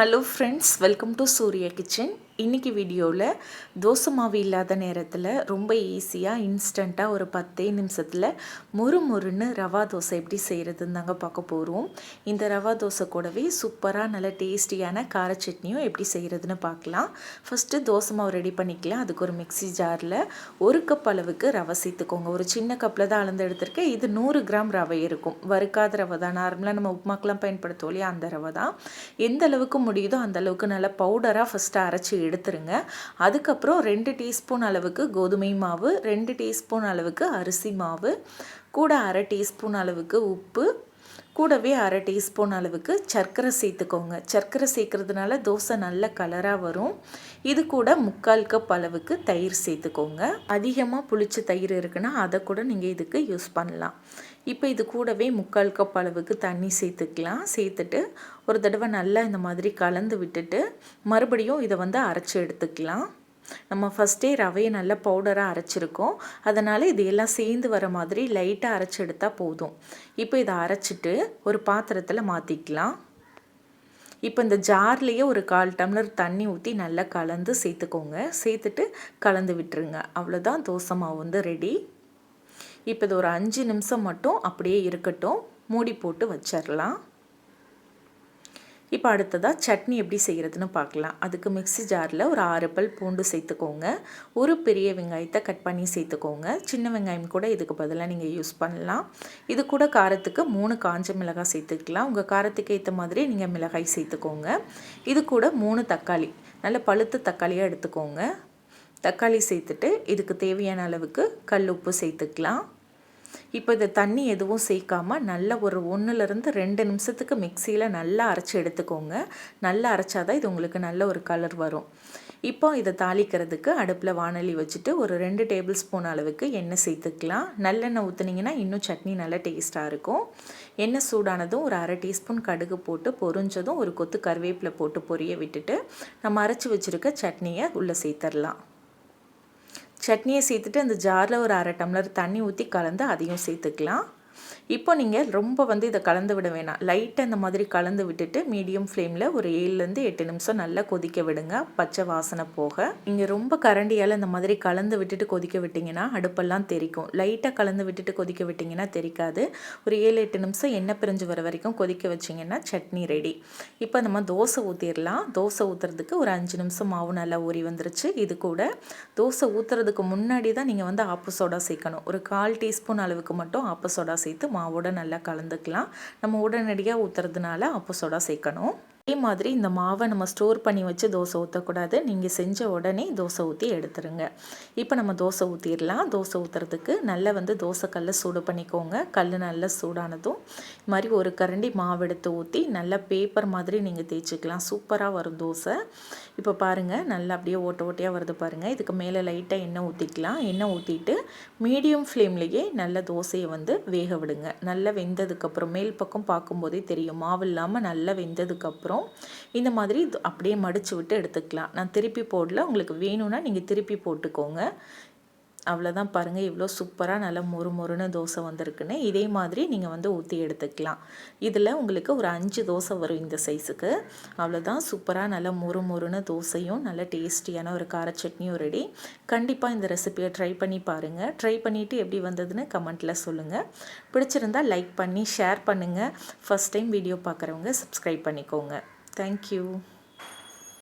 Hello friends, welcome to Surya kitchen. இன்றைக்கி வீடியோவில் தோசை மாவு இல்லாத நேரத்தில் ரொம்ப ஈஸியாக இன்ஸ்டண்ட்டாக ஒரு 10 நிமிஷத்தில் முறுமுறுன்னு ரவா தோசை எப்படி செய்கிறதுன்னு தாங்க பார்க்க போகிறோம். இந்த ரவா தோசை கூடவே சூப்பராக நல்ல டேஸ்டியான கார சட்னியும் எப்படி செய்கிறதுன்னு பார்க்கலாம். ஃபஸ்ட்டு தோசை மாவு ரெடி பண்ணிக்கலாம். அதுக்கு ஒரு மிக்ஸி ஜாரில் 1 கப் அளவுக்கு ரவை சேர்த்துக்கோங்க. ஒரு சின்ன கப்பில் தான் அளந்து எடுத்திருக்கேன். இது 100 கிராம் ரவை இருக்கும். வறுக்காத ரவை தான், நார்மலாக நம்ம உப்புமாக்கெலாம் பயன்படுத்துவோம் இல்லையா, அந்த ரவை தான். எந்த அளவுக்கு முடியுதோ அந்த அளவுக்கு நல்லா பவுடராக ஃபஸ்ட்டு அரைச்சி எடுத்துருங்க. அதுக்கப்புறம் 2 டீஸ்பூன் அளவுக்கு கோதுமை மாவு, 2 டீஸ்பூன் அளவுக்கு அரிசி மாவு, கூட 1/2 டீஸ்பூன் அளவுக்கு உப்பு, கூடவே 1/2 டீஸ்பூன் அளவுக்கு சர்க்கரை சேர்த்துக்கோங்க. சர்க்கரை சேர்க்கறதுனால தோசை நல்ல கலராக வரும். இது கூட 3/4 கப் அளவுக்கு தயிர் சேர்த்துக்கோங்க. அதிகமாக புளிச்ச தயிர் இருக்குன்னா அதை கூட நீங்கள் இதுக்கு யூஸ் பண்ணலாம். இப்போ இது கூடவே 3/4 கப் அளவுக்கு தண்ணி சேர்த்துக்கலாம். சேர்த்துட்டு ஒரு தடவை நல்லா இந்த மாதிரி கலந்து விட்டுட்டு மறுபடியும் இதை அரைச்சி எடுத்துக்கலாம். நம்ம ஃபஸ்ட்டே ரவையை நல்லா பவுடராக அரைச்சிருக்கோம். அதனால் இது எல்லாம் சேர்ந்து வர மாதிரி லைட்டாக அரைச்சி எடுத்தால் போதும். இப்போ இதை அரைச்சிட்டு ஒரு பாத்திரத்தில் மாற்றிக்கலாம். இப்போ இந்த ஜார்லேயே ஒரு 1/4 டம்ளர் தண்ணி ஊற்றி நல்லா கலந்து சேர்த்துக்கோங்க. சேர்த்துட்டு கலந்து விட்டுருங்க. அவ்வளோதான், தோசை மாவு ரெடி. இப்போ இது ஒரு 5 நிமிஷம் மட்டும் அப்படியே இருக்கட்டும். மூடி போட்டு வச்சிடலாம். இப்போ அடுத்ததாக சட்னி எப்படி செய்கிறதுன்னு பார்க்கலாம். அதுக்கு மிக்ஸி ஜாரில் ஒரு 6 பல் பூண்டு சேர்த்துக்கோங்க. ஒரு பெரிய வெங்காயத்தை கட் பண்ணி சேர்த்துக்கோங்க. சின்ன வெங்காயம் கூட இதுக்கு பதிலாக நீங்கள் யூஸ் பண்ணலாம். இது கூட காரத்துக்கு 3 காஞ்ச மிளகாய் சேர்த்துக்கலாம். உங்கள் காரத்துக்கு ஏற்ற மாதிரி நீங்கள் மிளகாய் சேர்த்துக்கோங்க. இது கூட 3 தக்காளி, நல்ல பழுத்த தக்காளியாக எடுத்துக்கோங்க. தக்காளி சேர்த்துட்டு இதுக்கு தேவையான அளவுக்கு கல் உப்பு சேர்த்துக்கலாம். இப்போ இந்த தண்ணி எதுவும் சேர்க்காமல் நல்லா ஒரு 1லேருந்து 2 நிமிஷத்துக்கு மிக்சியில் நல்லா அரைச்சி எடுத்துக்கோங்க. நல்லா அரைச்சாதான் இது உங்களுக்கு நல்ல ஒரு கலர் வரும். இப்போ இதை தாளிக்கிறதுக்கு அடுப்பில் வாணலி வச்சுட்டு ஒரு 2 டேபிள் ஸ்பூன் அளவுக்கு எண்ணெய் சேர்த்துக்கலாம். நல்லெண்ணெய் ஊற்றுனீங்கன்னா இன்னும் சட்னி நல்லா டேஸ்ட்டாக இருக்கும். எண்ணெய் சூடானதும் ஒரு 1/2 டீஸ்பூன் கடுகு போட்டு பொரிஞ்சதும் ஒரு கொத்து கருவேப்பிலை போட்டு பொரிய விட்டுட்டு நம்ம அரைச்சி வச்சுருக்க சட்னியை உள்ளே சேர்த்துடலாம். சட்னியை சேர்த்துட்டு அந்த ஜாரில் ஒரு 1/2 டம்ளர் தண்ணி ஊற்றி கலந்து அதையும் சேர்த்துக்கலாம். இப்போ நீங்கள் ரொம்ப இதை கலந்து விட வேணாம். லைட்டாக இந்த மாதிரி கலந்து விட்டுட்டு மீடியம் ஃப்ளேமில் ஒரு 7லேருந்து 8 நிமிஷம் நல்லா கொதிக்க விடுங்க, பச்சை வாசனை போக. நீங்கள் ரொம்ப கரண்டியால் இந்த மாதிரி கலந்து விட்டுட்டு கொதிக்க விட்டிங்கன்னா அடுப்பெல்லாம் தெறிக்கும். லைட்டாக கலந்து விட்டுட்டு கொதிக்க விட்டிங்கன்னா தெறிக்காது. ஒரு 7-8 நிமிஷம் எண்ணெய் பிரிஞ்சு வர வரைக்கும் கொதிக்க வச்சிங்கன்னா சட்னி ரெடி. இப்போ நம்ம தோசை ஊற்றிடலாம். தோசை ஊற்றுறதுக்கு ஒரு 5 நிமிஷம் மாவு நல்லா ஊறி வந்துருச்சு. இது கூட தோசை ஊற்றுறதுக்கு முன்னாடி தான் நீங்கள் ஆப்ப சோடா சேர்க்கணும். ஒரு 1/4 டீஸ்பூன் அளவுக்கு மட்டும் ஆப்ப சோடா சேர்த்து மாவோட நல்லா கலந்துக்கலாம். நம்ம உடனடியாக ஊற்றுறதுனால ஆப்ப சோடா சேர்க்கணும். அதே மாதிரி இந்த மாவை நம்ம ஸ்டோர் பண்ணி வச்சு தோசை ஊற்றக்கூடாது. நீங்கள் செஞ்ச உடனே தோசை ஊற்றி எடுத்துருங்க. இப்போ நம்ம தோசை ஊற்றிடலாம். தோசை ஊற்றுறதுக்கு நல்லா தோசை கல்லை சூடு பண்ணிக்கோங்க. கல் நல்லா சூடானதும் இது மாதிரி ஒரு கரண்டி மாவு எடுத்து ஊற்றி நல்லா பேப்பர் மாதிரி நீங்கள் தேய்ச்சிக்கலாம். சூப்பராக வரும் தோசை. இப்போ பாருங்கள், நல்லா அப்படியே ஓட்ட ஓட்டையாக வருது பாருங்கள். இதுக்கு மேலே லைட்டாக எண்ணெய் ஊற்றிக்கலாம். எண்ணெய் ஊற்றிட்டு மீடியம் ஃப்ளேம்லேயே நல்ல தோசையை வேக விடுங்க. நல்லா வெந்ததுக்கப்புறம் மேல் பக்கம் பார்க்கும்போதே தெரியும், மாவு இல்லாமல் நல்லா வெந்ததுக்கப்புறம் இந்த மாதிரி அப்படியே மடித்து விட்டு எடுத்துக்கலாம். நான் திருப்பி போடல, உங்களுக்கு வேணும்னா நீங்கள் திருப்பி போட்டுக்கோங்க. அவ்வளோதான், பாருங்கள் இவ்வளோ சூப்பராக நல்லா மொறுமொறுன்னு தோசை வந்திருக்குன்னு. இதே மாதிரி நீங்கள் ஊற்றி எடுத்துக்கலாம். இதில் உங்களுக்கு ஒரு 5 தோசை வரும் இந்த சைஸுக்கு. அவ்வளோதான், சூப்பராக நல்லா மொறுமொறுன்னு தோசையும் நல்ல டேஸ்டியான ஒரு கார சட்னியும் ரெடி. கண்டிப்பாக இந்த ரெசிபியை ட்ரை பண்ணி பாருங்கள். ட்ரை பண்ணிவிட்டு எப்படி வந்ததுன்னு கமெண்ட்டில் சொல்லுங்கள். பிடிச்சிருந்தால் லைக் பண்ணி ஷேர் பண்ணுங்கள். ஃபஸ்ட் டைம் வீடியோ பார்க்குறவங்க சப்ஸ்கிரைப் பண்ணிக்கோங்க. தேங்க்யூ.